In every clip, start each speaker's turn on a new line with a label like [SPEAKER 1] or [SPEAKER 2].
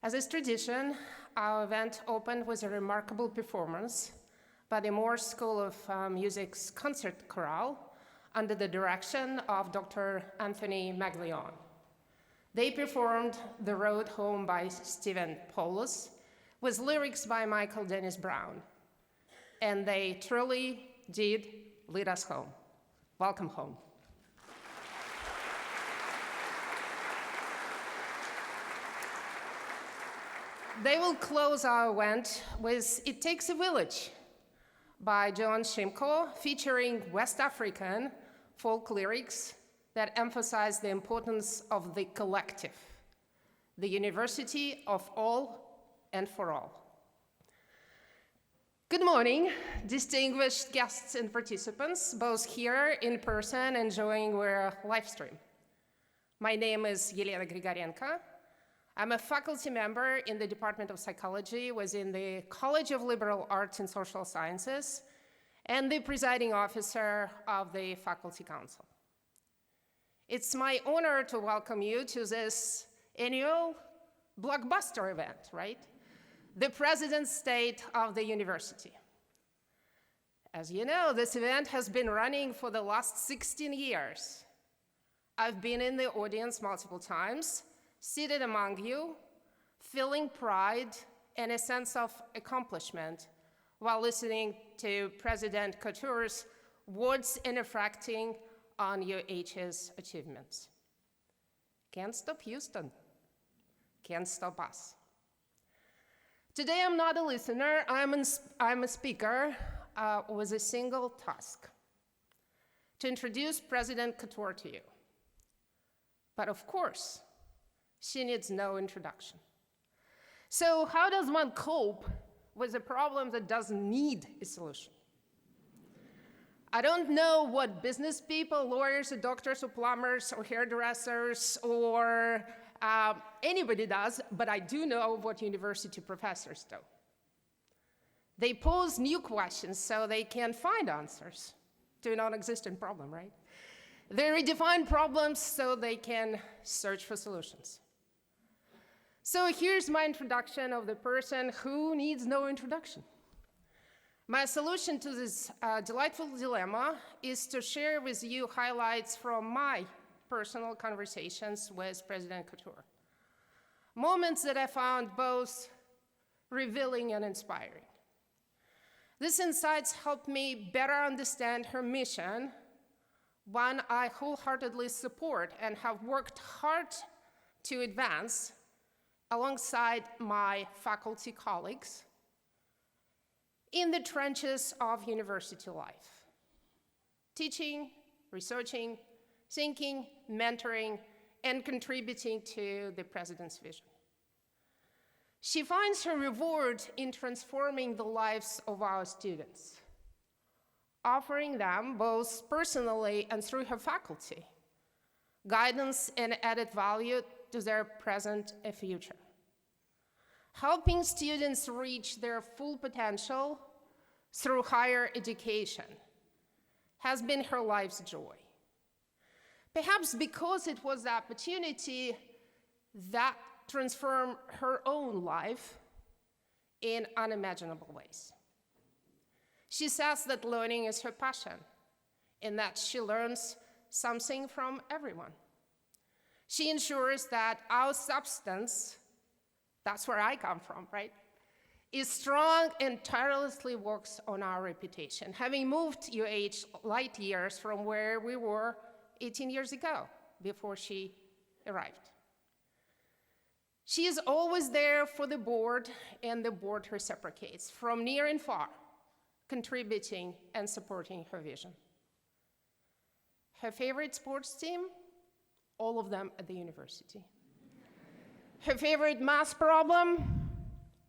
[SPEAKER 1] As is tradition, our event opened with a remarkable performance by the Morse School of Music's concert chorale under the direction of Dr. Anthony Maglione. They performed The Road Home by Stephen Paulus with lyrics by Michael Dennis Brown. And they truly did lead us home. Welcome home. They will close our event with It Takes a Village by John Shimko, featuring West African folk lyrics that emphasize the importance of the collective, the university of all and for all. Good morning, distinguished guests and participants, both here in person and joining via live stream. My name is Elena Grigorenko. I'm a faculty member in the Department of Psychology within the College of Liberal Arts and Social Sciences and the presiding officer of the Faculty Council. It's my honor to welcome you to this annual blockbuster event, right? The President's State of the University. As you know, this event has been running for the last 16 years. I've been in the audience multiple times, seated among you, feeling pride and a sense of accomplishment while listening to President Khator's words and reflecting on UH's achievements. Can't stop Houston, can't stop us. Today I'm not a listener, I'm a speaker with a single task: to introduce President Khator to you. But of course, she needs no introduction. So how does one cope with a problem that doesn't need a solution? I don't know what business people, lawyers, or doctors, or plumbers, or hairdressers, or anybody does, but I do know what university professors do. They pose new questions so they can find answers to a non-existent problem, right? They redefine problems so they can search for solutions. So here's my introduction of the person who needs no introduction. My solution to this delightful dilemma is to share with you highlights from my personal conversations with President Khator. Moments that I found both revealing and inspiring. These insights helped me better understand her mission, one I wholeheartedly support and have worked hard to advance alongside my faculty colleagues in the trenches of university life, teaching, researching, thinking, mentoring, and contributing to the President's vision. She finds her reward in transforming the lives of our students, offering them, both personally and through her faculty, guidance and added value to their present and future. Helping students reach their full potential through higher education has been her life's joy. Perhaps because it was the opportunity that transformed her own life in unimaginable ways. She says that learning is her passion and that she learns something from everyone. She ensures that our substance, that's where I come from, right, is strong and tirelessly works on our reputation, having moved light years from where we were 18 years ago, before she arrived. She is always there for the board, and the board reciprocates from near and far, contributing and supporting her vision. Her favorite sports team? All of them at the university. Her favorite math problem?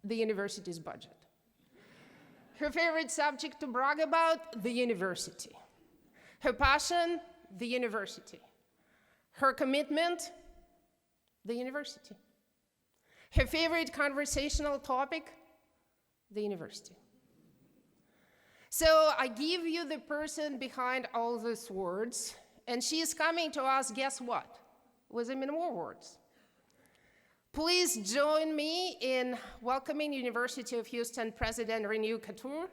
[SPEAKER 1] The university's budget. Her favorite subject to brag about? The university. Her passion? The university. Her commitment? The university. Her favorite conversational topic? The university. So I give you the person behind all these words, and she is coming to us, guess what? With even more words. Please join me in welcoming University of Houston President Renu Khator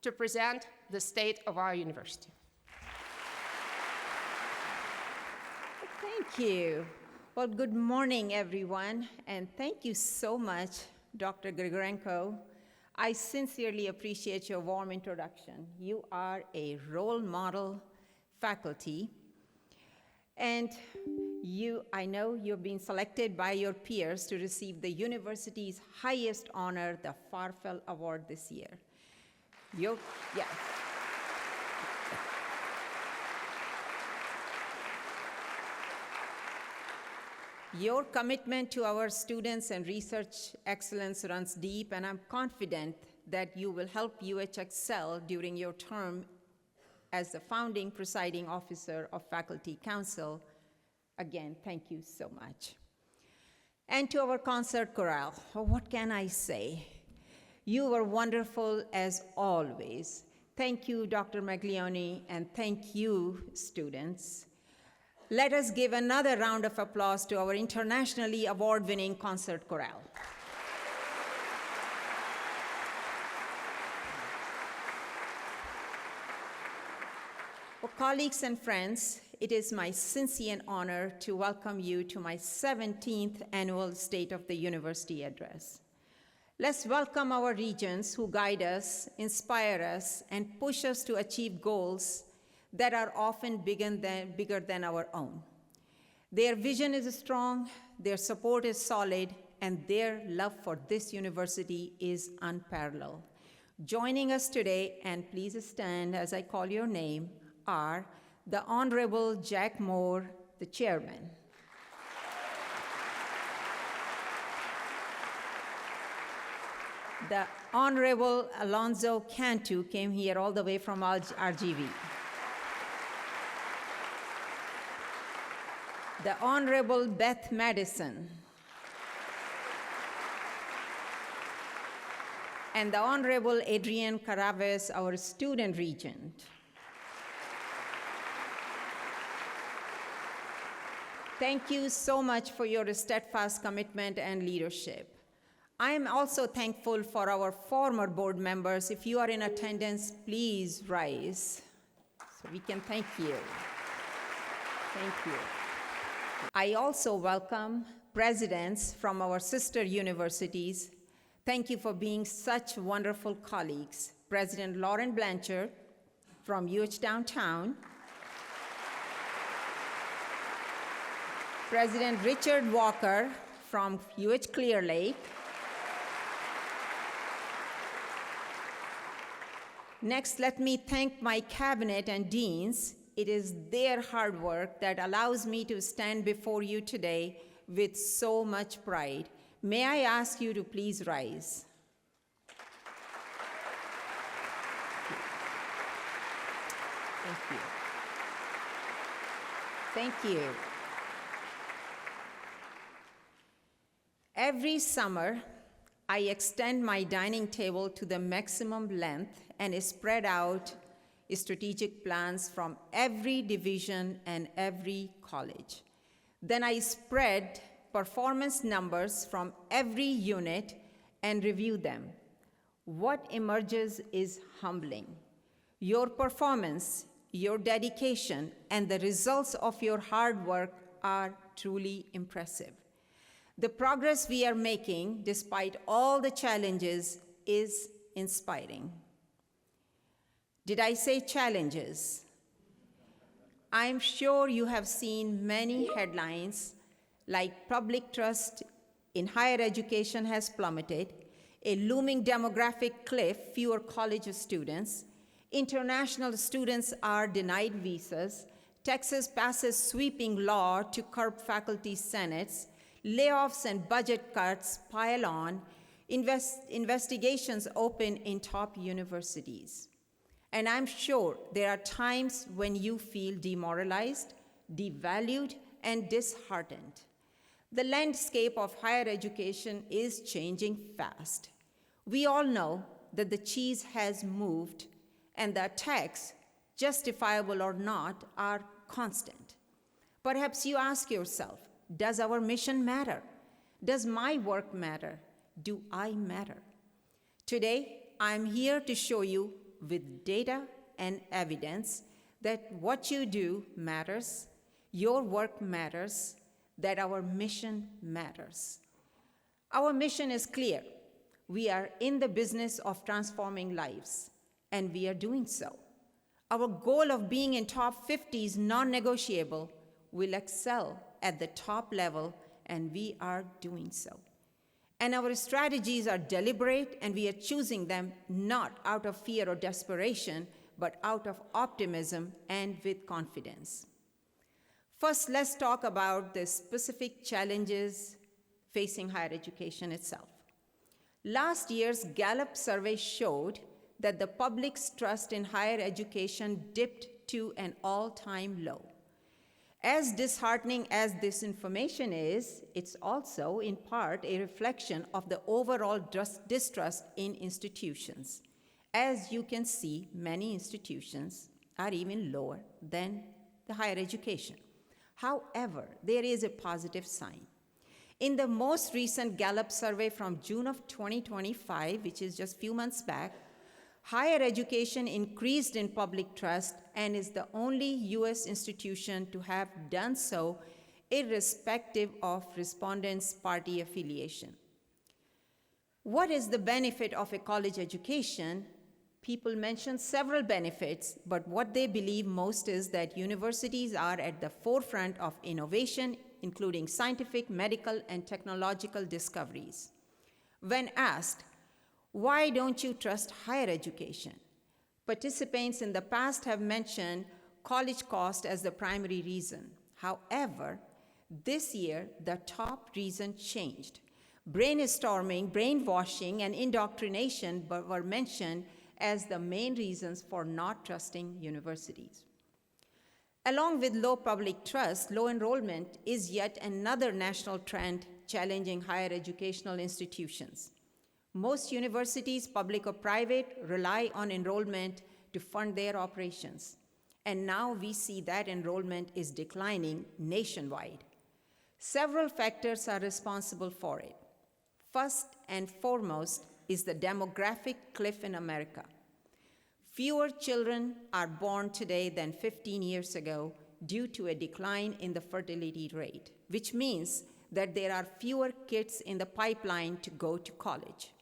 [SPEAKER 1] to present the state of our university.
[SPEAKER 2] Thank you. Well, good morning, everyone, and thank you so much, Dr. Grigorenko. I sincerely appreciate your warm introduction. You are a role model faculty, and I know you've been selected by your peers to receive the university's highest honor, the Farfel Award this year. Yes. Your commitment to our students and research excellence runs deep, and I'm confident that you will help UH excel during your term as the founding presiding officer of Faculty Council. Again, thank you so much. And to our concert chorale, what can I say? You were wonderful as always. Thank you, Dr. Maglione, and thank you, students. Let us give another round of applause to our internationally award-winning concert chorale. Well, colleagues and friends, it is my sincere honor to welcome you to my 17th annual State of the University Address. Let's welcome our regents who guide us, inspire us, and push us to achieve goals that are often bigger than our own. Their vision is strong, their support is solid, and their love for this university is unparalleled. Joining us today, and please stand as I call your name, are the Honorable Jack Moore, the chairman. The Honorable Alonzo Cantu came here all the way from RGV. The Honorable Beth Madison. And the Honorable Adrienne Caraves, our student regent. Thank you so much for your steadfast commitment and leadership. I am also thankful for our former board members. If you are in attendance, please rise so we can thank you. Thank you. I also welcome presidents from our sister universities. Thank you for being such wonderful colleagues. President Lauren Blanchard from UH Downtown, President Richard Walker from UH Clear Lake. Next, let me thank my cabinet and deans. It is their hard work that allows me to stand before you today with so much pride. May I ask you to please rise? Thank you. Thank you. Every summer, I extend my dining table to the maximum length and spread out strategic plans from every division and every college. Then I spread performance numbers from every unit and review them. What emerges is humbling. Your performance, your dedication, and the results of your hard work are truly impressive. The progress we are making, despite all the challenges, is inspiring. Did I say challenges? I'm sure you have seen many headlines like public trust in higher education has plummeted, a looming demographic cliff, fewer college students, international students are denied visas, Texas passes sweeping law to curb faculty senates, layoffs and budget cuts pile on, investigations open in top universities. And I'm sure there are times when you feel demoralized, devalued, and disheartened. The landscape of higher education is changing fast. We all know that the cheese has moved, and the attacks, justifiable or not, are constant. Perhaps you ask yourself, does our mission matter? Does my work matter? Do I matter? Today, I'm here to show you with data and evidence that what you do matters, your work matters, that our mission matters. Our mission is clear. We are in the business of transforming lives, and we are doing so. Our goal of being in top 50 is non-negotiable. We'll excel at the top level, and we are doing so. And our strategies are deliberate, and we are choosing them not out of fear or desperation, but out of optimism and with confidence. First, let's talk about the specific challenges facing higher education itself. Last year's Gallup survey showed that the public's trust in higher education dipped to an all-time low. As disheartening as this information is, it's also in part a reflection of the overall distrust in institutions. As you can see, many institutions are even lower than the higher education. However, there is a positive sign. In the most recent Gallup survey from June of 2025, which is just a few months back, higher education increased in public trust and is the only U.S. institution to have done so, irrespective of respondents' party affiliation. What is the benefit of a college education? People mention several benefits, but what they believe most is that universities are at the forefront of innovation, including scientific, medical, and technological discoveries. When asked, why don't you trust higher education? Participants in the past have mentioned college cost as the primary reason. However, this year, the top reason changed. Brainstorming, brainwashing, and indoctrination were mentioned as the main reasons for not trusting universities. Along with low public trust, low enrollment is yet another national trend challenging higher educational institutions. Most universities, public or private, rely on enrollment to fund their operations. And now we see that enrollment is declining nationwide. Several factors are responsible for it. First and foremost is the demographic cliff in America. Fewer children are born today than 15 years ago due to a decline in the fertility rate, which means that there are fewer kids in the pipeline to go to college.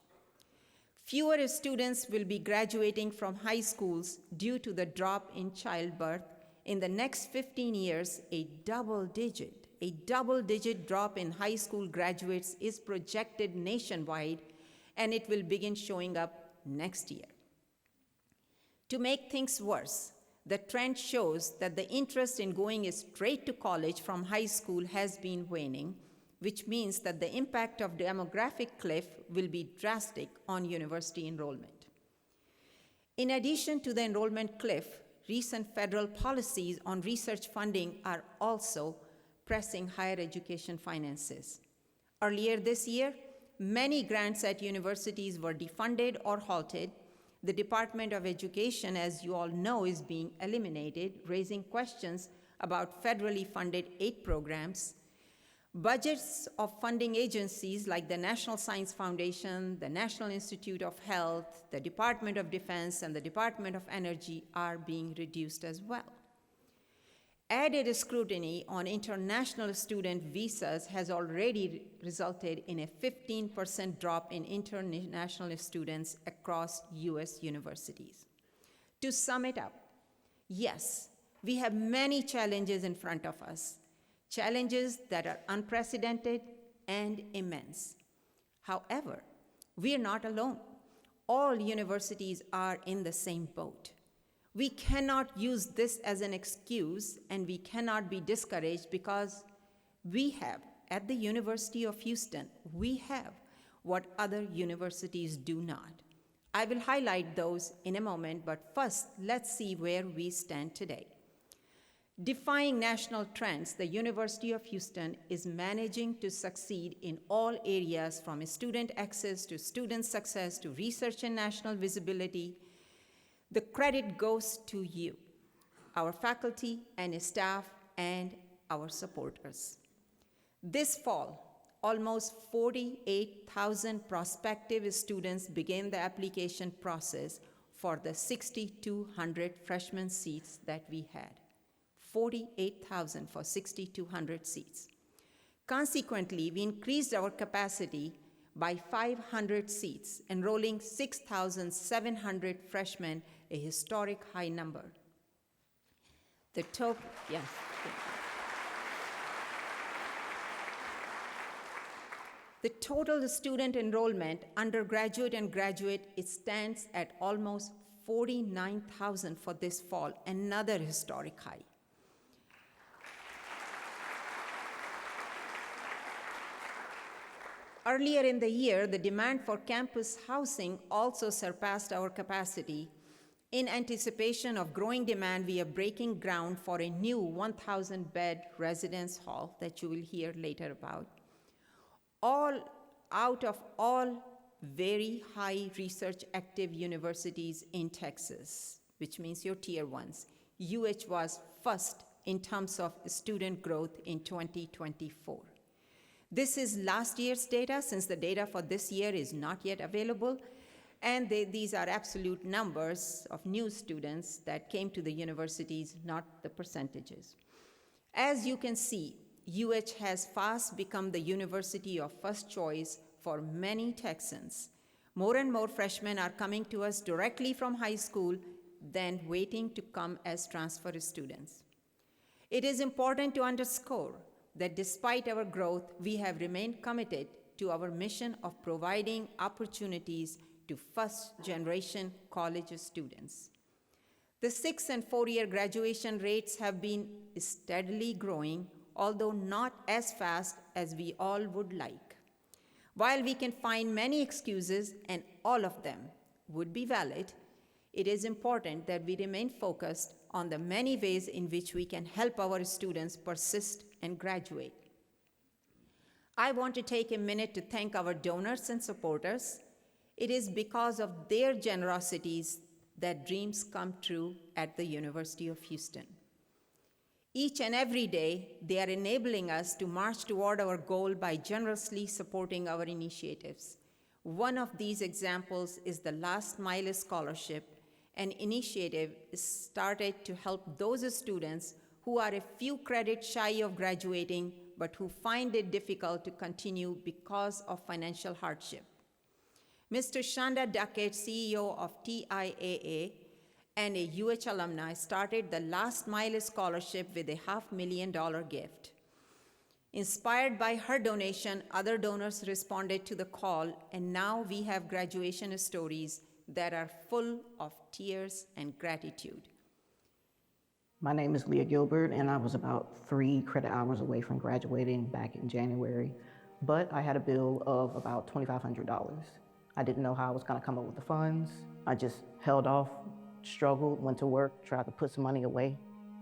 [SPEAKER 2] Fewer students will be graduating from high schools due to the drop in childbirth. In the next 15 years, a double-digit drop in high school graduates is projected nationwide, and it will begin showing up next year. To make things worse, the trend shows that the interest in going straight to college from high school has been waning, which means that the impact of demographic cliff will be drastic on university enrollment. In addition to the enrollment cliff, recent federal policies on research funding are also pressing higher education finances. Earlier this year, many grants at universities were defunded or halted. The Department of Education, as you all know, is being eliminated, raising questions about federally funded aid programs. Budgets of funding agencies like the National Science Foundation, the National Institute of Health, the Department of Defense, and the Department of Energy are being reduced as well. Added scrutiny on international student visas has already resulted in a 15% drop in international students across US universities. To sum it up, yes, we have many challenges in front of us, challenges that are unprecedented and immense. However, we are not alone. All universities are in the same boat. We cannot use this as an excuse, and we cannot be discouraged because we have, at the University of Houston, we have what other universities do not. I will highlight those in a moment, but first, let's see where we stand today. Defying national trends, the University of Houston is managing to succeed in all areas from student access to student success to research and national visibility. The credit goes to you, our faculty and staff, and our supporters. This fall, almost 48,000 prospective students began the application process for the 6,200 freshman seats that we had. 48,000 for 6,200 seats. Consequently, we increased our capacity by 500 seats, enrolling 6,700 freshmen, a historic high number. The total, yes. The total student enrollment, undergraduate and graduate, it stands at almost 49,000 for this fall, another historic high. Earlier in the year, the demand for campus housing also surpassed our capacity. In anticipation of growing demand, we are breaking ground for a new 1,000-bed residence hall that you will hear later about. Out of all very high research active universities in Texas, which means your tier ones, UH was first in terms of student growth in 2024. This is last year's data, since the data for this year is not yet available, and these are absolute numbers of new students that came to the universities, not the percentages. As you can see, UH has fast become the university of first choice for many Texans. More and more freshmen are coming to us directly from high school than waiting to come as transfer students. It is important to underscore that despite our growth, we have remained committed to our mission of providing opportunities to first-generation college students. The 6- and 4-year graduation rates have been steadily growing, although not as fast as we all would like. While we can find many excuses, and all of them would be valid, it is important that we remain focused on the many ways in which we can help our students persist and graduate. I want to take a minute to thank our donors and supporters. It is because of their generosities that dreams come true at the University of Houston. Each and every day, they are enabling us to march toward our goal by generously supporting our initiatives. One of these examples is the Last Mile Scholarship, an initiative started to help those students who are a few credits shy of graduating, but who find it difficult to continue because of financial hardship. Mr. Shanda Duckett, CEO of TIAA and a UH alumni, started the Last Mile Scholarship with a $500,000 gift. Inspired by her donation, other donors responded to the call, and now we have graduation stories that are full of tears and gratitude.
[SPEAKER 3] My name is Leah Gilbert, and I was about 3 credit hours away from graduating back in January, but I had a bill of about $2,500. I didn't know how I was going to come up with the funds. I just held off, struggled, went to work, tried to put some money away.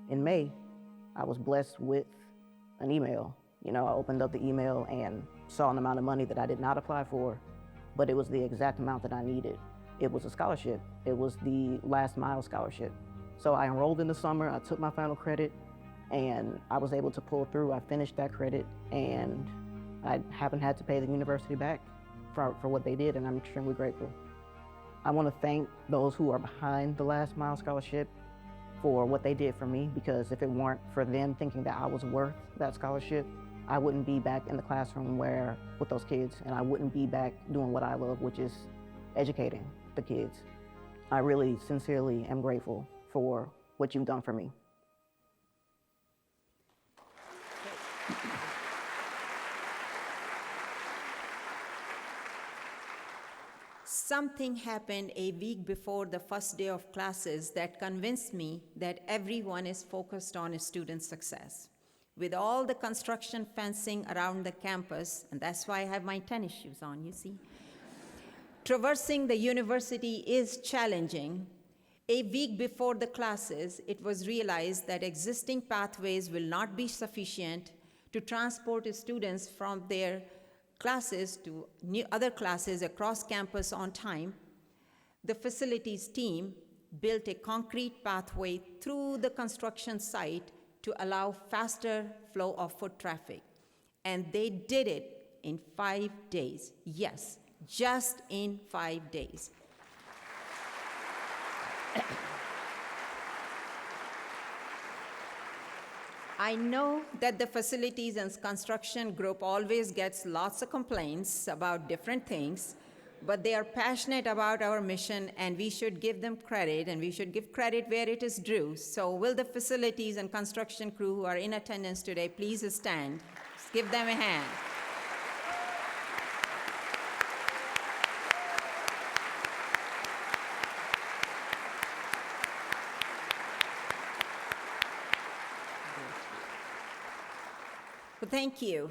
[SPEAKER 3] In May, I was blessed with an email. I opened up the email and saw an amount of money that I did not apply for, but it was the exact amount that I needed. It was a scholarship. It was the Last Mile Scholarship. So I enrolled in the summer, I took my final credit, and I was able to pull through. I finished that credit, and I haven't had to pay the university back for what they did, and I'm extremely grateful. I want to thank those who are behind the Last Mile Scholarship for what they did for me, because if it weren't for them thinking that I was worth that scholarship, I wouldn't be back in the classroom with those kids, and I wouldn't be back doing what I love, which is educating the kids. I really sincerely am grateful for what you've done for me.
[SPEAKER 2] Something happened a week before the first day of classes that convinced me that everyone is focused on student success. With all the construction fencing around the campus, and that's why I have my tennis shoes on, you see. Traversing the university is challenging. A week before the classes, it was realized that existing pathways will not be sufficient to transport students from their classes to other classes across campus on time. The facilities team built a concrete pathway through the construction site to allow faster flow of foot traffic. And they did it in 5 days. Yes, just in 5 days. I know that the facilities and construction group always gets lots of complaints about different things, but they are passionate about our mission, and we should give them credit, and we should give credit where it is due. So will the facilities and construction crew who are in attendance today please stand? Just give them a hand. Well, thank you.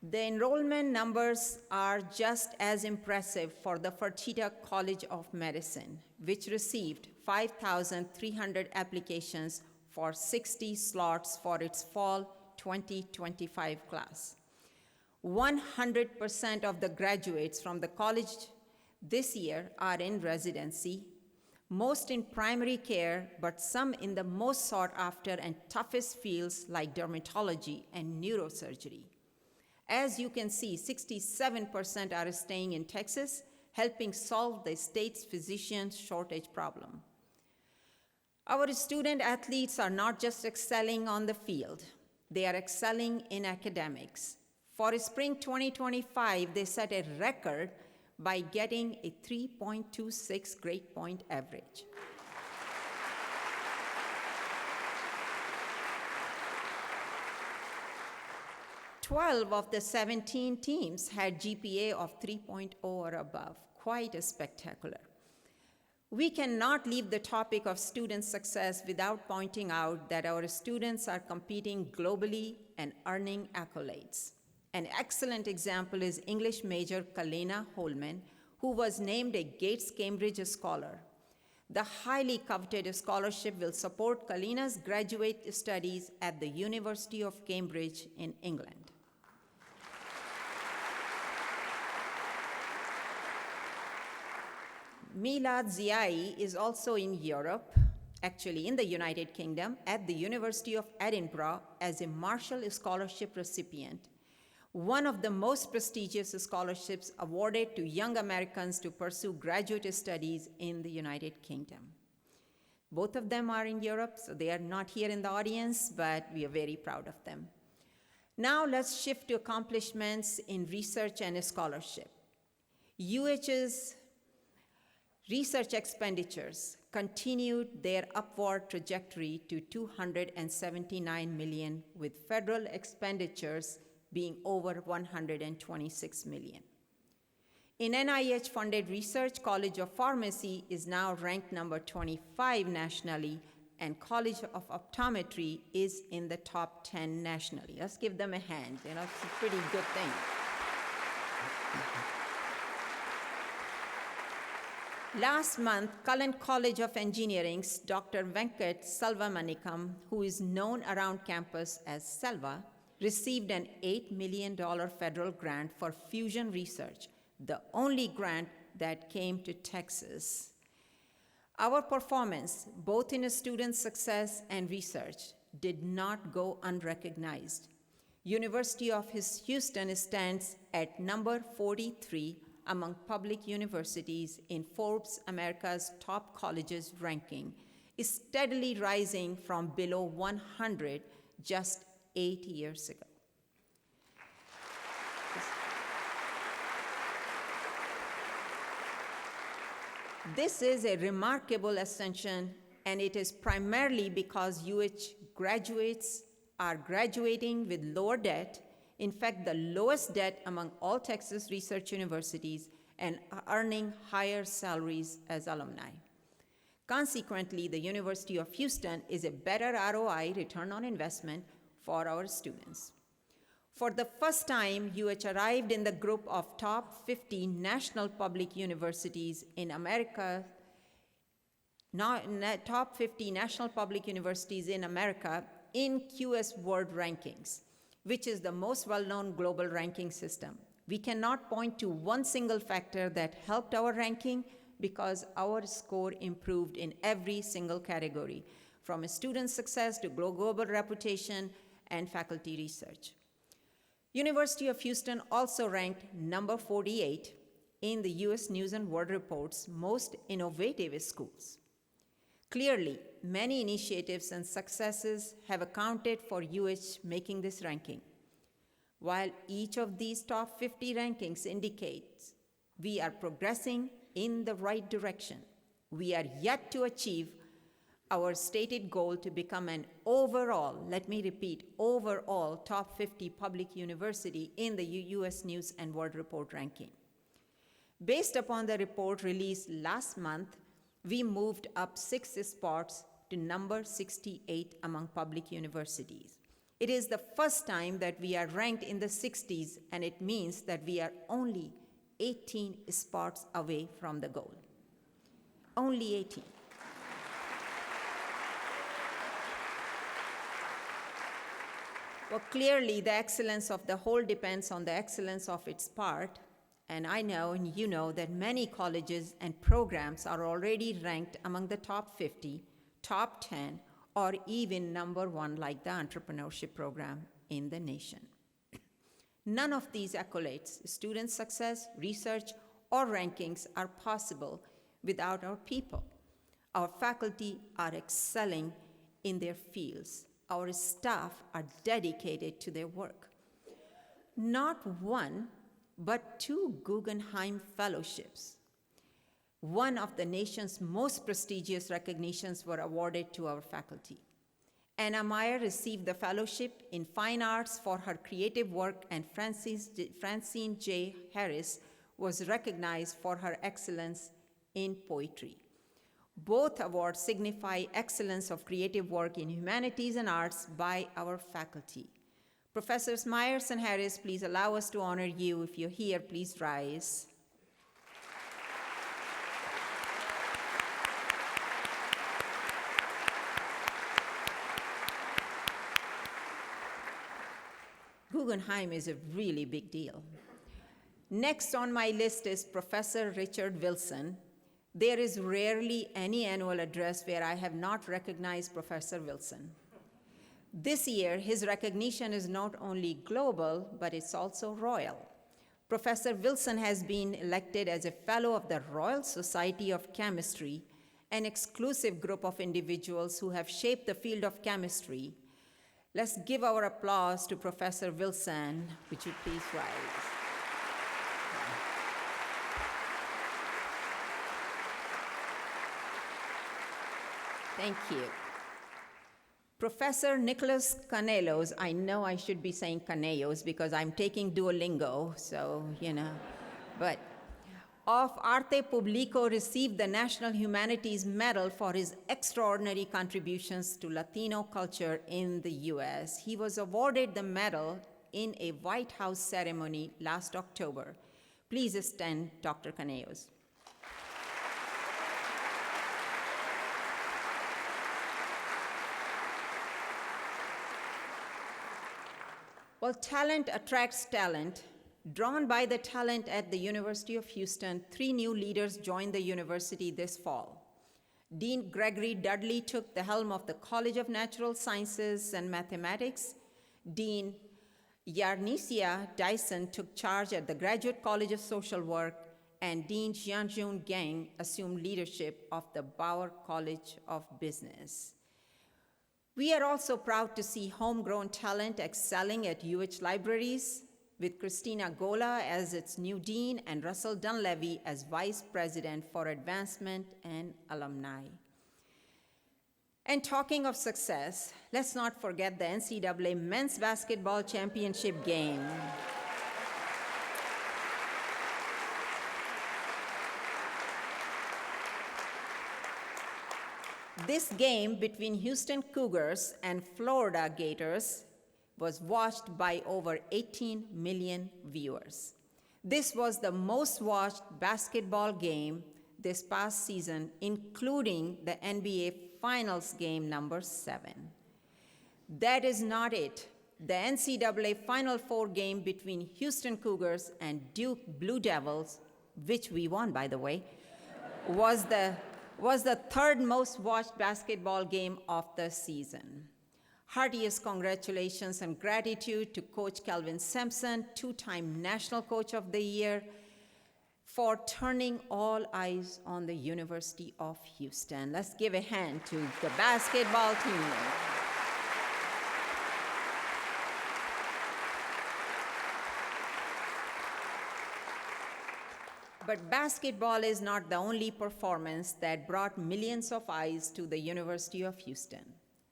[SPEAKER 2] The enrollment numbers are just as impressive for the Fertitta College of Medicine, which received 5,300 applications for 60 slots for its fall 2025 class. 100% of the graduates from the college this year are in residency, most in primary care, but some in the most sought after and toughest fields like dermatology and neurosurgery. As you can see, 67% are staying in Texas, helping solve the state's physician shortage problem. Our student athletes are not just excelling on the field, they are excelling in academics. For spring 2025, they set a record by getting a 3.26 grade point average. Twelve of the 17 teams had GPA of 3.0 or above, quite spectacular. We cannot leave the topic of student success without pointing out that our students are competing globally and earning accolades. An excellent example is English major Kalena Holman, who was named a Gates Cambridge Scholar. The highly coveted scholarship will support Kalena's graduate studies at the University of Cambridge in England. Milad Ziai is also in Europe, actually in the United Kingdom, at the University of Edinburgh as a Marshall Scholarship recipient, one of the most prestigious scholarships awarded to young Americans to pursue graduate studies in the United Kingdom. Both of them are in Europe, so they are not here in the audience, but we are very proud of them. Now let's shift to accomplishments in research and scholarship. UH's research expenditures continued their upward trajectory to $279 million, with federal expenditures being over $126 million. In NIH-funded research, College of Pharmacy is now ranked number 25 nationally, and College of Optometry is in the top 10 nationally. Let's give them a hand. It's a pretty good thing. Last month, Cullen College of Engineering's Dr. Venkat Selvamanikam, who is known around campus as Selva, received an $8 million federal grant for fusion research, the only grant that came to Texas. Our performance, both in student success and research, did not go unrecognized. University of Houston stands at number 43 among public universities in Forbes America's Top Colleges ranking, is steadily rising from below 100 just 8 years ago. This is a remarkable ascension, and it is primarily because UH graduates are graduating with lower debt, in fact, the lowest debt among all Texas research universities, and earning higher salaries as alumni. Consequently, the University of Houston is a better ROI, return on investment, for our students. For the first time, UH arrived in the group of top 50 national public universities in America, top 50 national public universities in America in QS World Rankings, which is the most well-known global ranking system. We cannot point to one single factor that helped our ranking because our score improved in every single category, from student success to global reputation and faculty research. University of Houston also ranked number 48 in the US News and World Report's most innovative schools. Clearly, many initiatives and successes have accounted for UH making this ranking. While each of these top 50 rankings indicates we are progressing in the right direction, we are yet to achieve our stated goal to become an overall, let me repeat, overall top 50 public university in the US News and World Report ranking. Based upon the report released last month, we moved up 6 spots to number 68 among public universities. It is the first time that we are ranked in the 60s, and it means that we are only 18 spots away from the goal. Only 18. Well, clearly, the excellence of the whole depends on the excellence of its part. And I know, and you know, that many colleges and programs are already ranked among the top 50, top 10, or even number 1, like the entrepreneurship program in the nation. None of these accolades, student success, research, or rankings are possible without our people. Our faculty are excelling in their fields. Our staff are dedicated to their work. Not one, but 2 Guggenheim Fellowships, one of the nation's most prestigious recognitions, were awarded to our faculty. Anna Meyer received the fellowship in Fine Arts for her creative work, and Francine J. Harris was recognized for her excellence in poetry. Both awards signify excellence of creative work in humanities and arts by our faculty. Professors Myers and Harris, please allow us to honor you. If you're here, please rise. Guggenheim is a really big deal. Next on my list is Professor Richard Wilson. There is rarely any annual address where I have not recognized Professor Wilson. This year, his recognition is not only global, but it's also royal. Professor Wilson has been elected as a Fellow of the Royal Society of Chemistry, an exclusive group of individuals who have shaped the field of chemistry. Let's give our applause to Professor Wilson. Would you please rise? Thank you. Professor Nicholas Canelos, I know I should be saying Caneos because I'm taking Duolingo, so, but of Arte Publico received the National Humanities Medal for his extraordinary contributions to Latino culture in the US. He was awarded the medal in a White House ceremony last October. Please stand, Dr. Caneos. Well, talent attracts talent. Drawn by the talent at the University of Houston, 3 new leaders joined the university this fall. Dean Gregory Dudley took the helm of the College of Natural Sciences and Mathematics. Dean Yarnisia Dyson took charge at the Graduate College of Social Work, and Dean Jianjun Gang assumed leadership of the Bauer College of Business. We are also proud to see homegrown talent excelling at UH libraries, with Christina Gola as its new dean and Russell Dunleavy as vice president for advancement and alumni. And talking of success, let's not forget the NCAA men's basketball championship game. This game between Houston Cougars and Florida Gators was watched by over 18 million viewers. This was the most watched basketball game this past season, including the NBA Finals game number 7. That is not it. The NCAA Final Four game between Houston Cougars and Duke Blue Devils, which we won, by the way, was the third most watched basketball game of the season. Heartiest congratulations and gratitude to Coach Kelvin Sampson, two-time National Coach of the Year, for turning all eyes on the University of Houston. Let's give a hand to the basketball team. But basketball is not the only performance that brought millions of eyes to the University of Houston.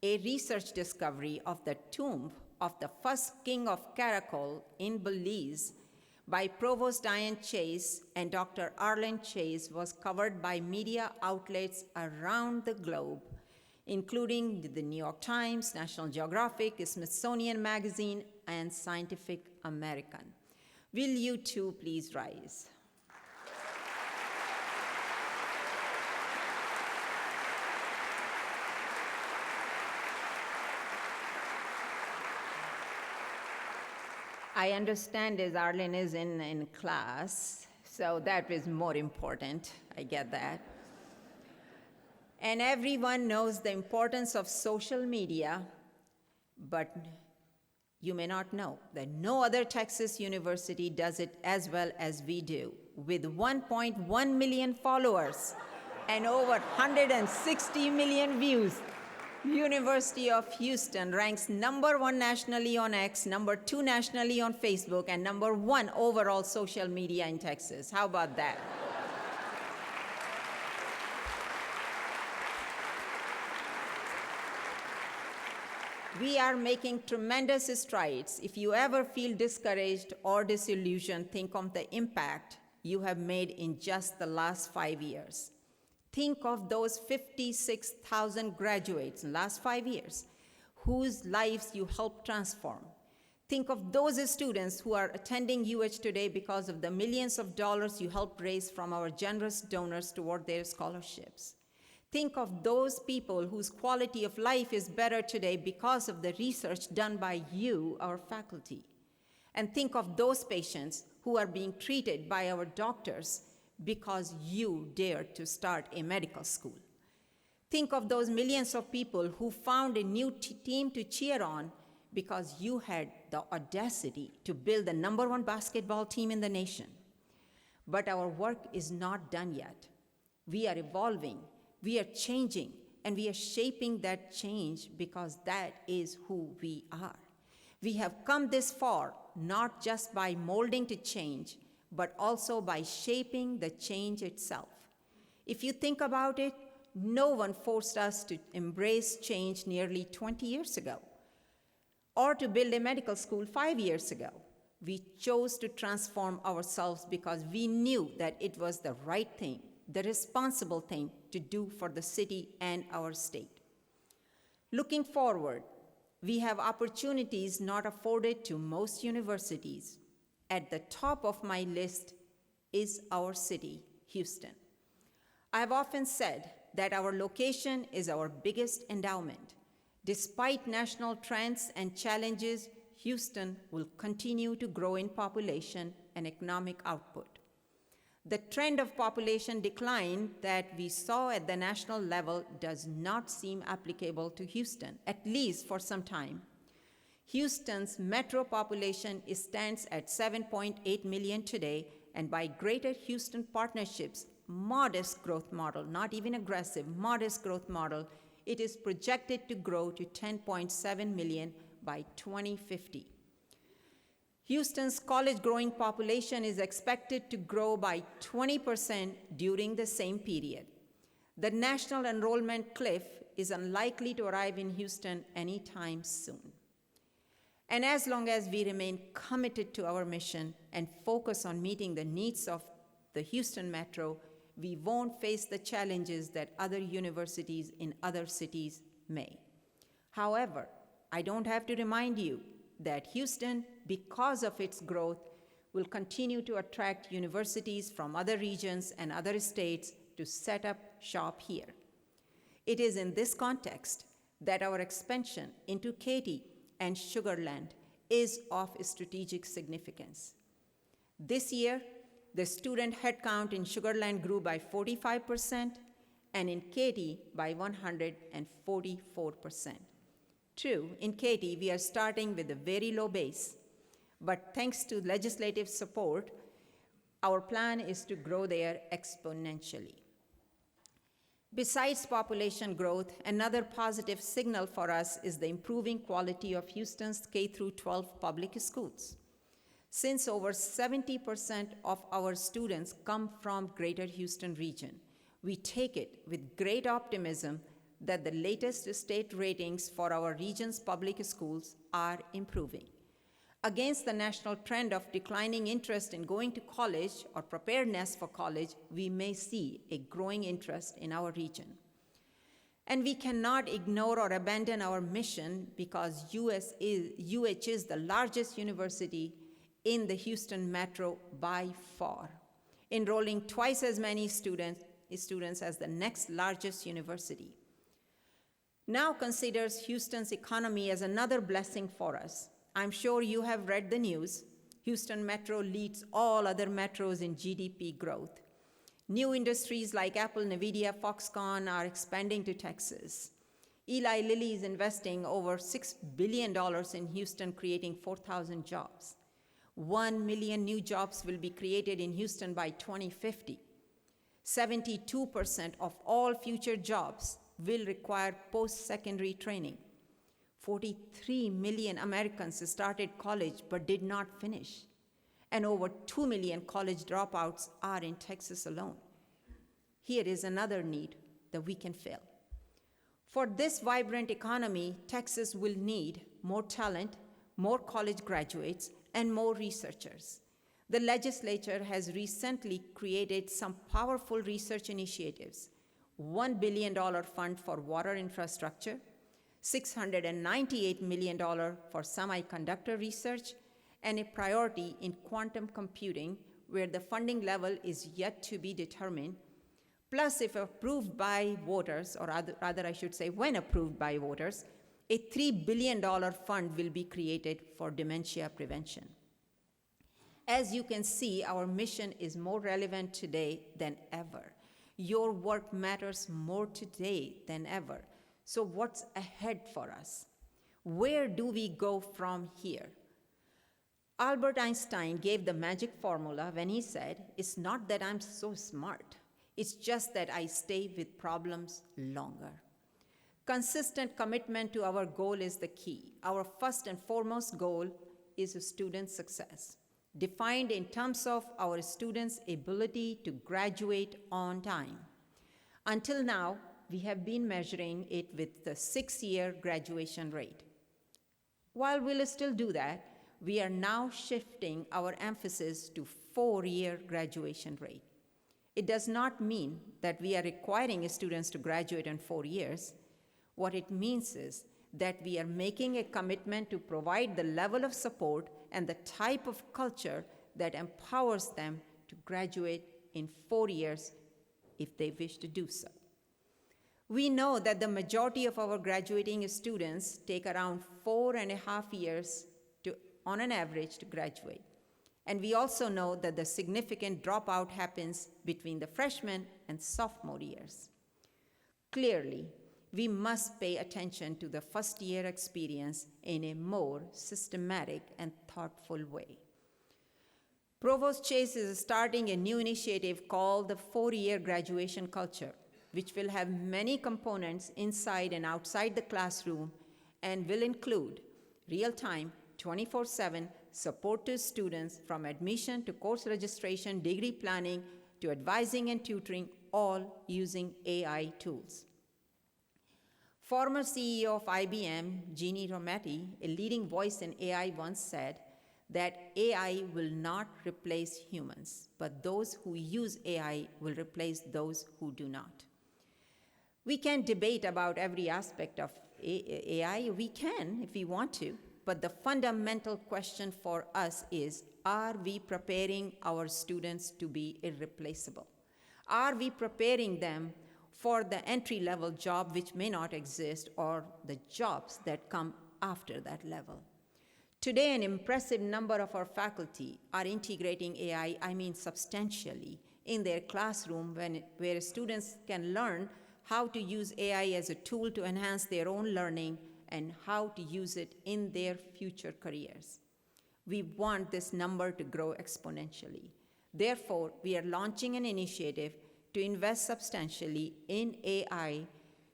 [SPEAKER 2] A research discovery of the tomb of the first king of Caracol in Belize by Provost Diane Chase and Dr. Arlen Chase was covered by media outlets around the globe, including the New York Times, National Geographic, Smithsonian Magazine, and Scientific American. Will you two please rise? I understand as Arlen is in class, so that is more important. I get that. And everyone knows the importance of social media, but you may not know that no other Texas university does it as well as we do, with 1.1 million followers and over 160 million views. University of Houston ranks #1 nationally on X, #2 nationally on Facebook, and #1 overall social media in Texas. How about that? We are making tremendous strides. If you ever feel discouraged or disillusioned, think of the impact you have made in just the last 5 years. Think of those 56,000 graduates in the last 5 years whose lives you helped transform. Think of those students who are attending UH today because of the millions of dollars you helped raise from our generous donors toward their scholarships. Think of those people whose quality of life is better today because of the research done by you, our faculty. And think of those patients who are being treated by our doctors because you dared to start a medical school. Think of those millions of people who found a new team to cheer on because you had the audacity to build the #1 basketball team in the nation. But our work is not done yet. We are evolving, we are changing, and we are shaping that change because that is who we are. We have come this far not just by molding to change, but also by shaping the change itself. If you think about it, no one forced us to embrace change nearly 20 years ago, or to build a medical school 5 years ago. We chose to transform ourselves because we knew that it was the right thing, the responsible thing to do for the city and our state. Looking forward, we have opportunities not afforded to most universities. At the top of my list is our city, Houston. I have often said that our location is our biggest endowment. Despite national trends and challenges, Houston will continue to grow in population and economic output. The trend of population decline that we saw at the national level does not seem applicable to Houston, at least for some time. Houston's metro population stands at 7.8 million today, and by Greater Houston Partnership's modest growth model, not even aggressive, modest growth model, it is projected to grow to 10.7 million by 2050. Houston's college-going population is expected to grow by 20% during the same period. The national enrollment cliff is unlikely to arrive in Houston anytime soon. And as long as we remain committed to our mission and focus on meeting the needs of the Houston Metro, we won't face the challenges that other universities in other cities may. However, I don't have to remind you that Houston, because of its growth, will continue to attract universities from other regions and other states to set up shop here. It is in this context that our expansion into Katy and Sugar Land is of strategic significance. This year, the student headcount in Sugar Land grew by 45% and in Katy by 144%. True, in Katy, we are starting with a very low base, but thanks to legislative support, our plan is to grow there exponentially. Besides population growth, another positive signal for us is the improving quality of Houston's K-12 public schools. Since over 70% of our students come from Greater Houston region, we take it with great optimism that the latest state ratings for our region's public schools are improving. Against the national trend of declining interest in going to college or preparedness for college, we may see a growing interest in our region. And we cannot ignore or abandon our mission because UH is the largest university in the Houston metro by far, enrolling twice as many students as the next largest university. Now considers Houston's economy as another blessing for us. I'm sure you have read the news. Houston Metro leads all other metros in GDP growth. New industries like Apple, NVIDIA, Foxconn are expanding to Texas. Eli Lilly is investing over $6 billion in Houston, creating 4,000 jobs. 1 million new jobs will be created in Houston by 2050. 72% of all future jobs will require post-secondary training. 43 million Americans started college but did not finish, and over 2 million college dropouts are in Texas alone. Here is another need that we can fill. For this vibrant economy, Texas will need more talent, more college graduates, and more researchers. The legislature has recently created some powerful research initiatives: $1 billion fund for water infrastructure, $698 million for semiconductor research, and a priority in quantum computing, where the funding level is yet to be determined. Plus, if approved by voters, or rather I should say when approved by voters, a $3 billion fund will be created for dementia prevention. As you can see, our mission is more relevant today than ever. Your work matters more today than ever. So what's ahead for us? Where do we go from here? Albert Einstein gave the magic formula when he said, "It's not that I'm so smart, it's just that I stay with problems longer." Consistent commitment to our goal is the key. Our first and foremost goal is student success, defined in terms of our students' ability to graduate on time. Until now, we have been measuring it with the 6-year graduation rate. While we'll still do that, we are now shifting our emphasis to 4-year graduation rate. It does not mean that we are requiring students to graduate in 4 years. What it means is that we are making a commitment to provide the level of support and the type of culture that empowers them to graduate in 4 years if they wish to do so. We know that the majority of our graduating students take around 4.5 years on an average to graduate. And we also know that the significant dropout happens between the freshman and sophomore years. Clearly, we must pay attention to the first-year experience in a more systematic and thoughtful way. Provost Chase is starting a new initiative called the 4-year graduation culture, which will have many components inside and outside the classroom and will include real-time, 24/7 support to students from admission to course registration, degree planning, to advising and tutoring, all using AI tools. Former CEO of IBM, Ginni Rometty, a leading voice in AI, once said that AI will not replace humans, but those who use AI will replace those who do not. We can debate about every aspect of AI. We can if we want to, but the fundamental question for us is, are we preparing our students to be irreplaceable? Are we preparing them for the entry-level job which may not exist, or the jobs that come after that level? Today, an impressive number of our faculty are integrating AI, substantially, in their classroom where students can learn how to use AI as a tool to enhance their own learning and how to use it in their future careers. We want this number to grow exponentially. Therefore, we are launching an initiative to invest substantially in AI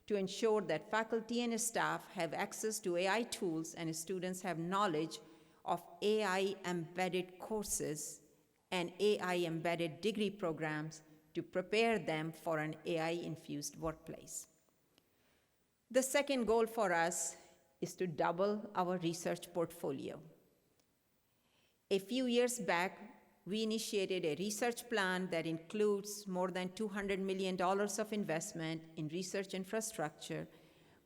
[SPEAKER 2] to ensure that faculty and staff have access to AI tools and students have knowledge of AI-embedded courses and AI-embedded degree programs to prepare them for an AI-infused workplace. The second goal for us is to double our research portfolio. A few years back, we initiated a research plan that includes more than $200 million of investment in research infrastructure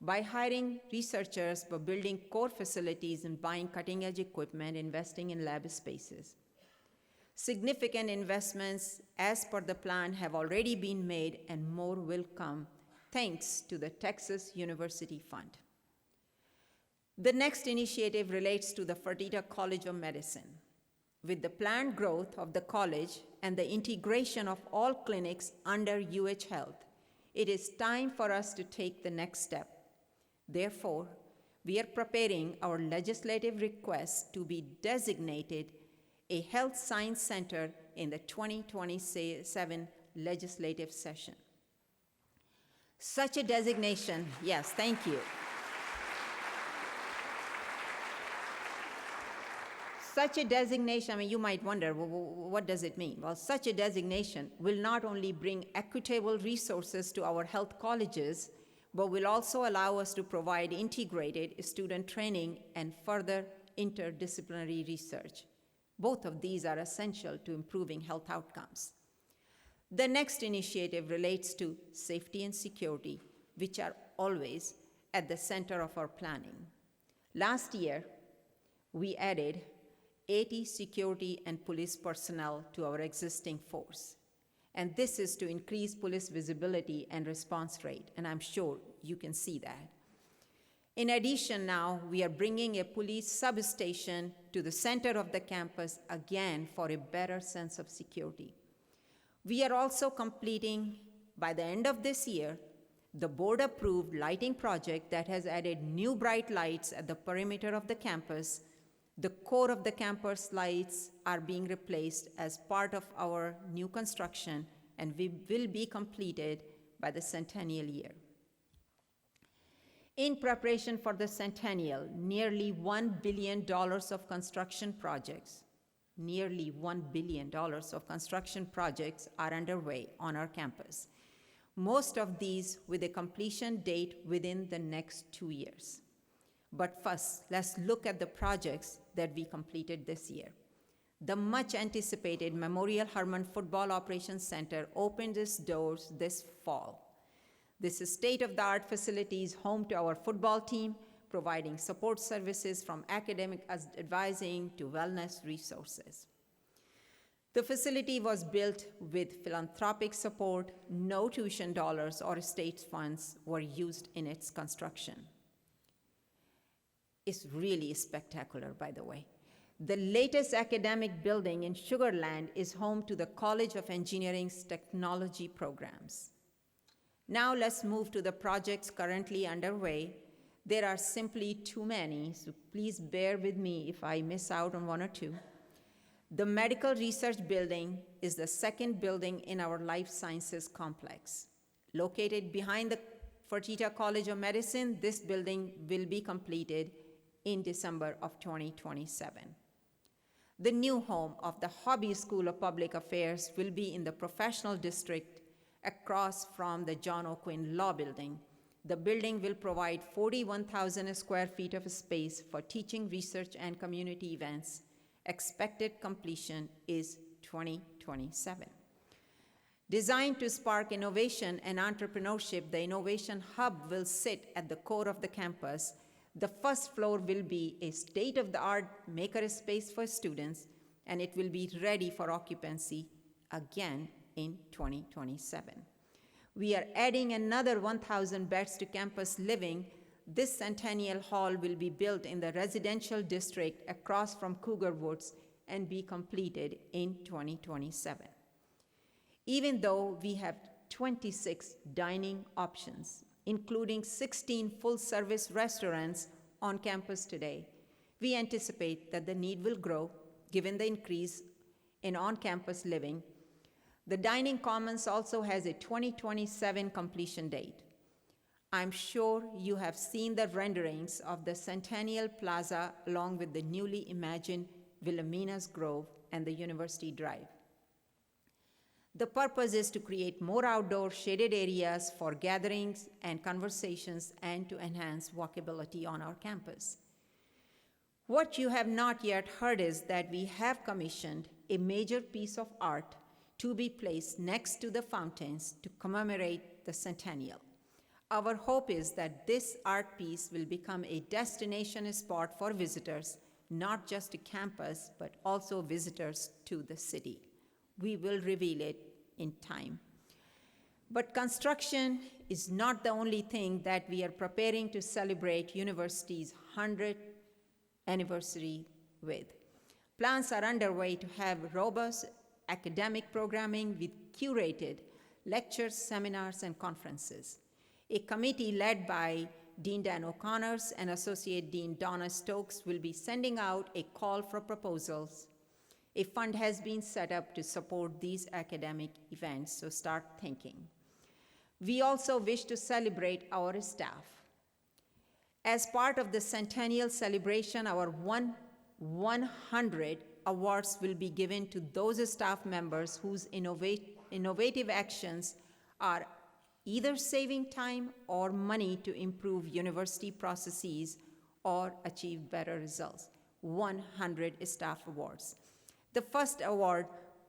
[SPEAKER 2] by hiring researchers, by building core facilities, and buying cutting-edge equipment, investing in lab spaces. Significant investments, as per the plan, have already been made, and more will come, thanks to the Texas University Fund. The next initiative relates to the Fertitta College of Medicine. With the planned growth of the college and the integration of all clinics under UH Health, it is time for us to take the next step. Therefore, we are preparing our legislative request to be designated a health science center in the 2027 legislative session. Such a designation, yes, thank you. Such a designation, you might wonder, what does it mean? Well, such a designation will not only bring equitable resources to our health colleges, but will also allow us to provide integrated student training and further interdisciplinary research. Both of these are essential to improving health outcomes. The next initiative relates to safety and security, which are always at the center of our planning. Last year, we added 80 security and police personnel to our existing force. And this is to increase police visibility and response rate, and I'm sure you can see that. In addition, now we are bringing a police substation to the center of the campus again for a better sense of security. We are also completing, by the end of this year, the board-approved lighting project that has added new bright lights at the perimeter of the campus. The core of the campus lights are being replaced as part of our new construction, and we will be completed by the centennial year. In preparation for the centennial, nearly $1 billion of construction projects, nearly $1 billion of construction projects are underway on our campus. Most of these with a completion date within the next 2 years. But first, let's look at the projects that we completed this year. The much-anticipated Memorial Hermann Football Operations Center opened its doors this fall. This state-of-the-art facility is home to our football team, providing support services from academic advising to wellness resources. The facility was built with philanthropic support. No tuition dollars or state funds were used in its construction. It's really spectacular, by the way. The latest academic building in Sugar Land is home to the College of Engineering's technology programs. Now let's move to the projects currently underway. There are simply too many, so please bear with me if I miss out on one or two. The Medical Research Building is the second building in our life sciences complex. Located behind the Fertitta College of Medicine, this building will be completed in December of 2027. The new home of the Hobby School of Public Affairs will be in the professional district across from the John O'Quinn Law Building. The building will provide 41,000 square feet of space for teaching, research, and community events. Expected completion is 2027. Designed to spark innovation and entrepreneurship, the Innovation Hub will sit at the core of the campus. The first floor will be a state-of-the-art makerspace for students, and it will be ready for occupancy again in 2027. We are adding another 1,000 beds to campus living. This Centennial Hall will be built in the residential district across from Cougar Woods and be completed in 2027. Even though we have 26 dining options, including 16 full-service restaurants, on campus today, we anticipate that the need will grow given the increase in on-campus living. The Dining Commons also has a 2027 completion date. I'm sure you have seen the renderings of the Centennial Plaza along with the newly imagined Wilhelmina's Grove and the University Drive. The purpose is to create more outdoor shaded areas for gatherings and conversations and to enhance walkability on our campus. What you have not yet heard is that we have commissioned a major piece of art to be placed next to the fountains to commemorate the centennial. Our hope is that this art piece will become a destination spot for visitors, not just to campus, but also visitors to the city. We will reveal it in time. But construction is not the only thing that we are preparing to celebrate university's 100th anniversary with. Plans are underway to have robust academic programming with curated lectures, seminars, and conferences. A committee led by Dean Dan O'Connors and Associate Dean Donna Stokes will be sending out a call for proposals. A fund has been set up to support these academic events, so start thinking. We also wish to celebrate our staff. As part of the centennial celebration, our 100 awards will be given to those staff members whose innovative actions are either saving time or money to improve university processes or achieve better results. 100 staff awards. The first award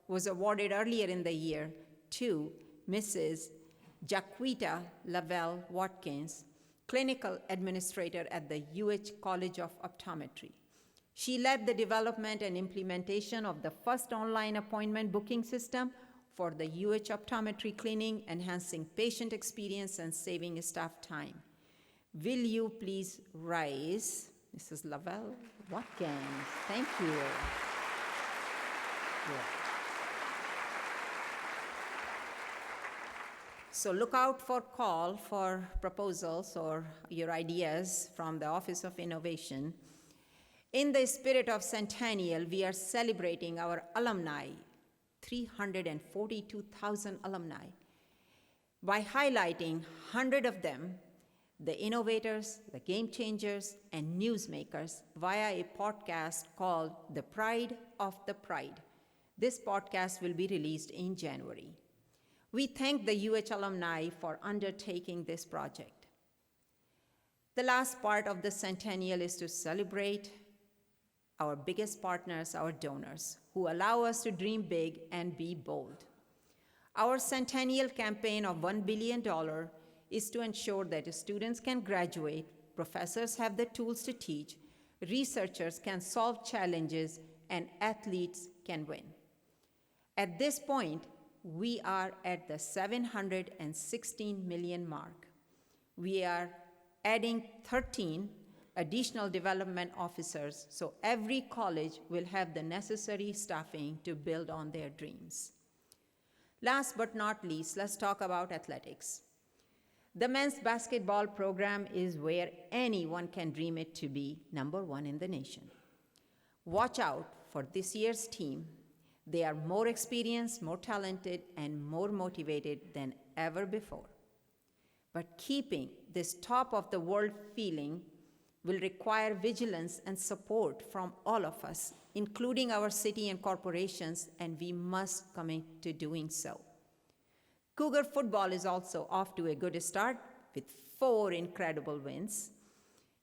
[SPEAKER 2] was awarded earlier in the year to Mrs. Jaquita Lavelle Watkins, clinical administrator at the UH College of Optometry. She led the development and implementation of the first online appointment booking system for the UH Optometry Clinic, enhancing patient experience and saving staff time. Will you please rise, Mrs. Lavelle Watkins? Thank you. Yeah. So look out for call for proposals or your ideas from the Office of Innovation. In the spirit of Centennial, we are celebrating our alumni, 342,000 alumni, by highlighting 100 of them, the innovators, the game changers, and newsmakers via a podcast called The Pride of the Pride. This podcast will be released in January. We thank the UH alumni for undertaking this project. The last part of the centennial is to celebrate our biggest partners, our donors, who allow us to dream big and be bold. Our centennial campaign of $1 billion is to ensure that students can graduate, professors have the tools to teach, researchers can solve challenges, and athletes can win. At this point, we are at the 716 million mark. We are adding 13 additional development officers, so every college will have the necessary staffing to build on their dreams. Last but not least, let's talk about athletics. The men's basketball program is where anyone can dream it to be #1 in the nation. Watch out for this year's team. They are more experienced, more talented, and more motivated than ever before. But keeping this top-of-the-world feeling will require vigilance and support from all of us, including our city and corporations, and we must commit to doing so. Cougar football is also off to a good start with 4 incredible wins,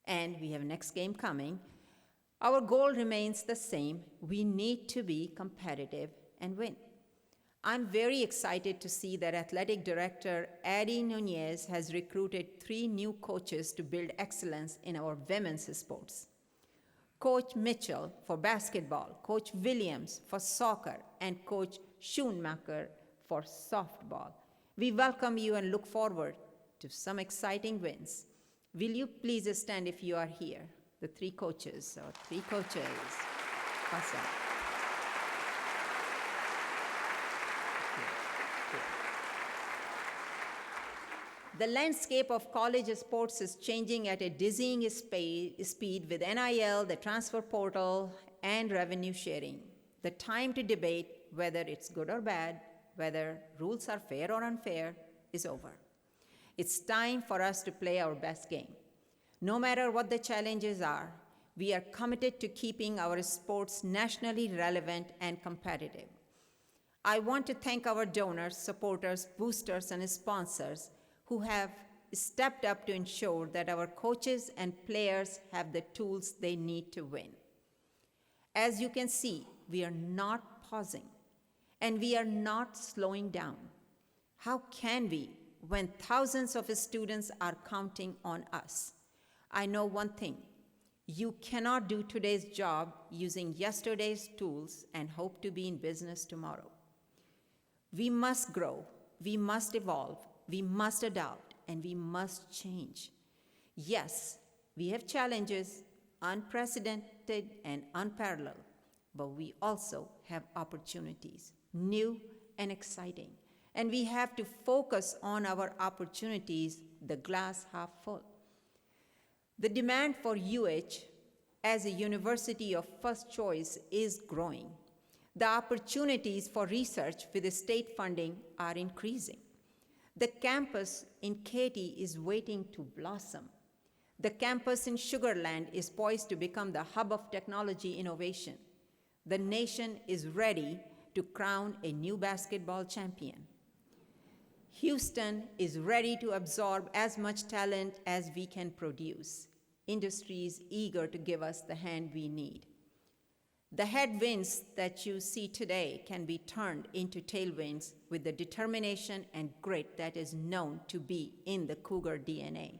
[SPEAKER 2] and we have next game coming. Our goal remains the same. We need to be competitive and win. I'm very excited to see that Athletic Director Eddie Nunez has recruited 3 new coaches to build excellence in our women's sports. Coach Mitchell for basketball, Coach Williams for soccer, and Coach Schoonmaker for softball. We welcome you and look forward to some exciting wins. Will you please stand if you are here? The 3 coaches, or 3 coaches. Awesome. The landscape of college sports is changing at a dizzying speed with NIL, the transfer portal, and revenue sharing. The time to debate whether it's good or bad, whether rules are fair or unfair, is over. It's time for us to play our best game. No matter what the challenges are, we are committed to keeping our sports nationally relevant and competitive. I want to thank our donors, supporters, boosters, and sponsors who have stepped up to ensure that our coaches and players have the tools they need to win. As you can see, we are not pausing, and we are not slowing down. How can we when thousands of students are counting on us? I know one thing: you cannot do today's job using yesterday's tools and hope to be in business tomorrow. We must grow, we must evolve, we must adapt, and we must change. Yes, we have challenges, unprecedented and unparalleled, but we also have opportunities, new and exciting. And we have to focus on our opportunities, the glass half full. The demand for UH as a university of first choice is growing. The opportunities for research with state funding are increasing. The campus in Katy is waiting to blossom. The campus in Sugar Land is poised to become the hub of technology innovation. The nation is ready to crown a new basketball champion. Houston is ready to absorb as much talent as we can produce. Industry is eager to give us the hand we need. The headwinds that you see today can be turned into tailwinds with the determination and grit that is known to be in the Cougar DNA.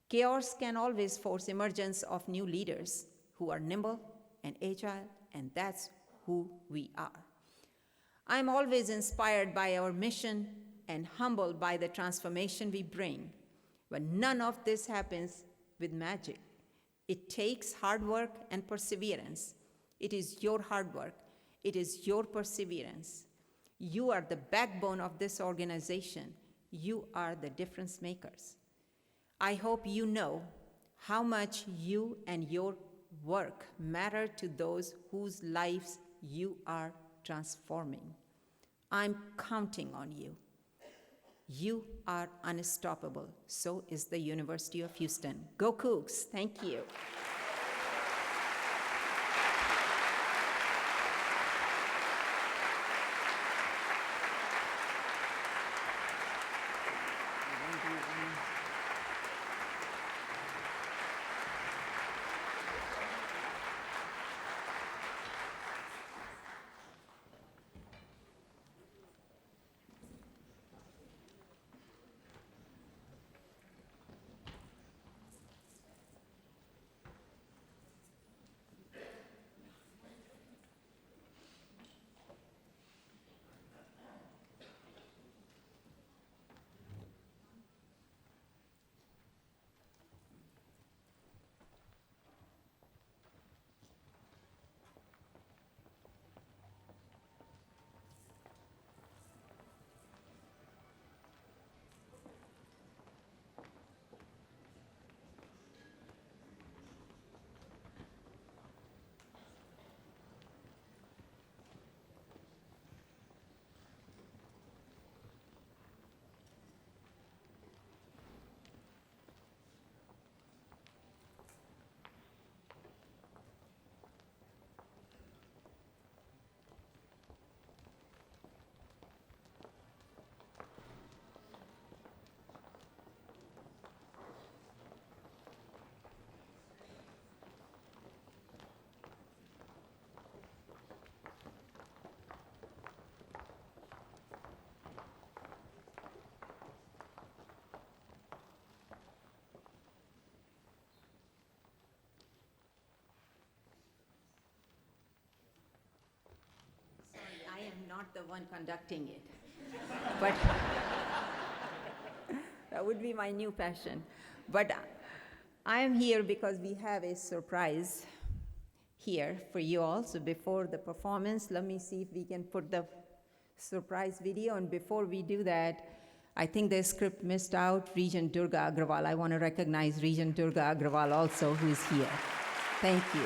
[SPEAKER 2] Chaos can always force emergence of new leaders who are nimble and agile, and that's who we are. I'm always inspired by our mission and humbled by the transformation we bring, but none of this happens with magic. It takes hard work and perseverance. It is your hard work. It is your perseverance. You are the backbone of this organization. You are the difference makers. I hope you know how much you and your work matter to those whose lives you are transforming. I'm counting on you. You are unstoppable. So is the University of Houston. Go Cougs. Thank you. I am not the one conducting it, but that would be my new passion. But I am here because we have a surprise here for you all. So before the performance, let me see if we can put the surprise video. And before we do that, I think the script missed out Regent Durga Agrawal. I want to recognize Regent Durga Agrawal also, who is here. Thank you.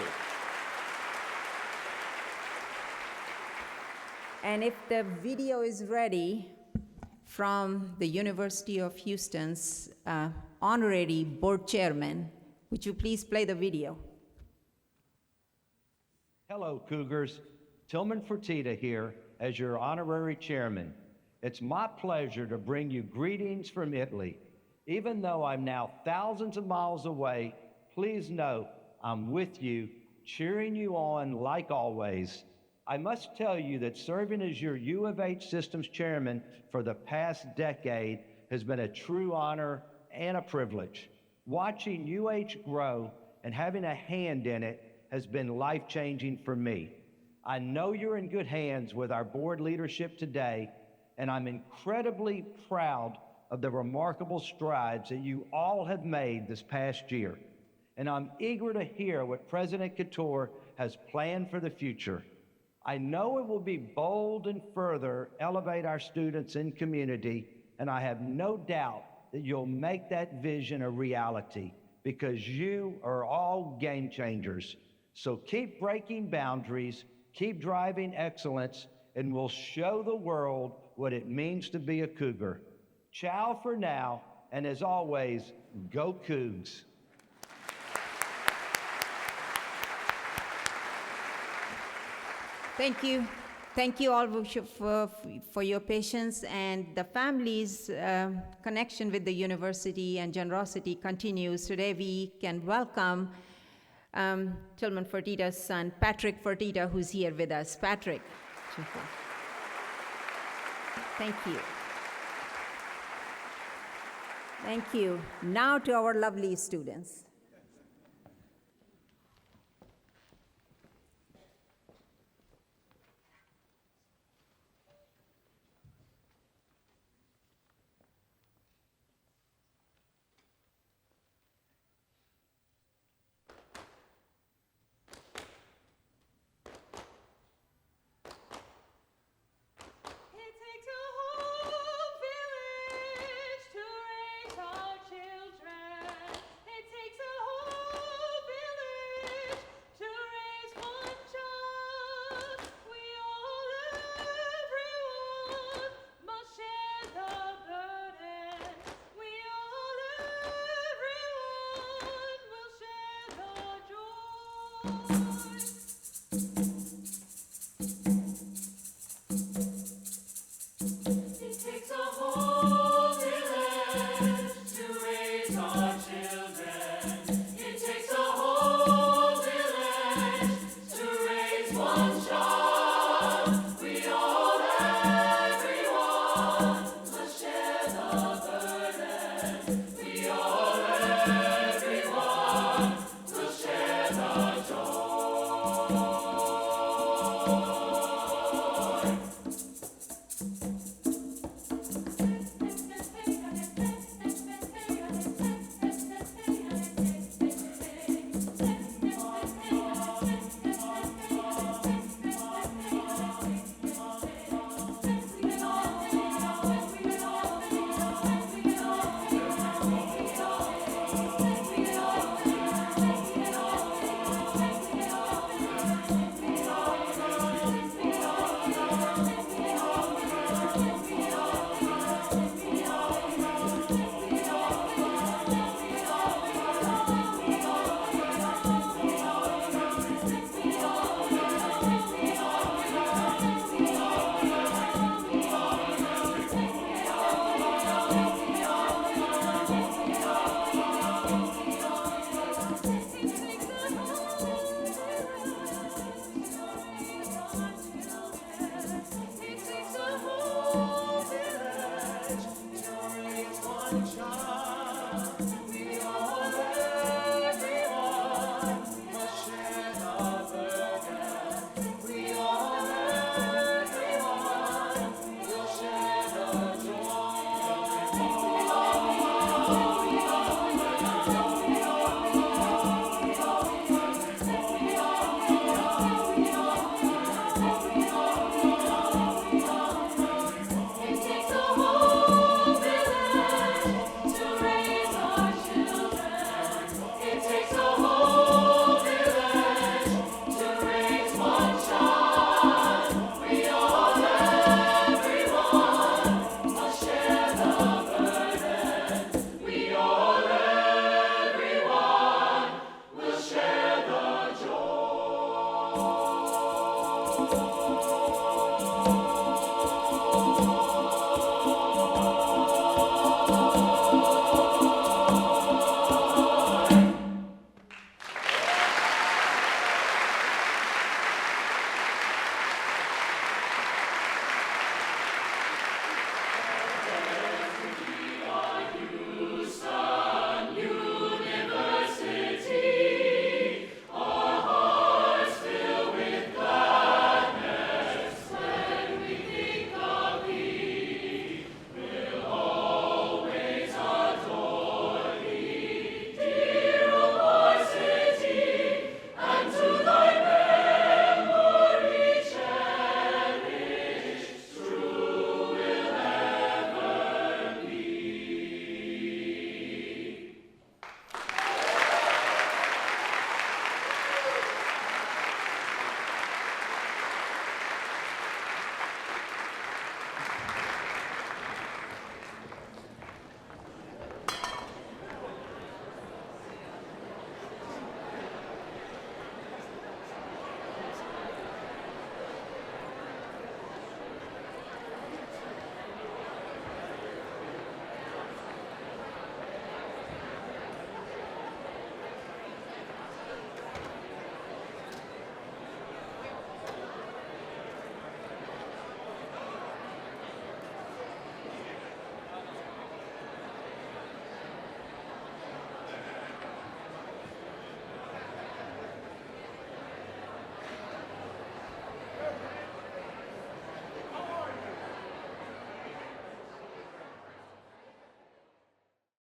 [SPEAKER 2] And if the video is ready, from the University of Houston's honorary board chairman, would you please play the video?
[SPEAKER 4] Hello, Cougars. Tillman Fertitta here as your honorary chairman. It's my pleasure to bring you greetings from Italy. Even though I'm now thousands of miles away, please know I'm with you, cheering you on like always. I must tell you that serving as your U of H Systems Chairman for the past decade has been a true honor and a privilege. Watching UH grow and having a hand in it has been life-changing for me. I know you're in good hands with our board leadership today, and I'm incredibly proud of the remarkable strides that you all have made this past year. And I'm eager to hear what President Khator has planned for the future. I know it will be bold and further elevate our students and community, and I have no doubt that you'll make that vision a reality because you are all game changers. So keep breaking boundaries, keep driving excellence, and we'll show the world what it means to be a Cougar. Ciao for now, and as always, go Cougs.
[SPEAKER 2] Thank you. Thank you all for your patience, and the family's connection with the university and generosity continues. Today we can welcome Tillman Fertitta's son, Patrick Fertitta, who's here with us. Patrick. Thank you. Thank you. Now to our lovely students.